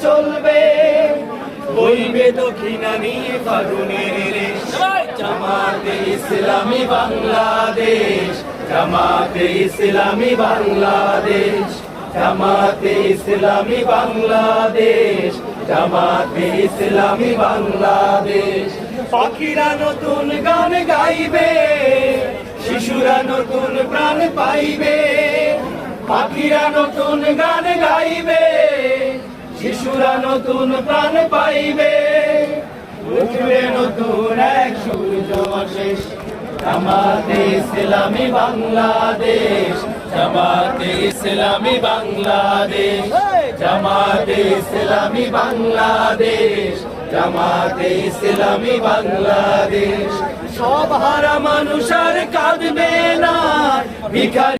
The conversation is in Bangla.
চলবে, বইবে দক্ষিণানি ফাগুনের রেশ। জামাতে ইসলামী বাংলাদেশ, জামাতে ইসলামী বাংলাদেশ, জামাতে ইসলামী বাংলাদেশ, জামাতে ইসলামী বাংলাদেশ। পাখিরা নতুন গান গাইবে, শিশুরা নতুন প্রাণ পাইবে। পাখিরা নতুন গান গাইবে, শিশুরা নতুন প্রাণ পাইবে। উঠবে নতুন এক সূর্য শেষ। জামাতে ইসলামী বাংলাদেশ, জামাতে ইসলামী বাংলাদেশ, জামাতে ইসলামী বাংলাদেশ, জামাতে ইসলামী বাংলাদেশ। সব হারা মানুষ আর কাঁদবে না, ভিখারি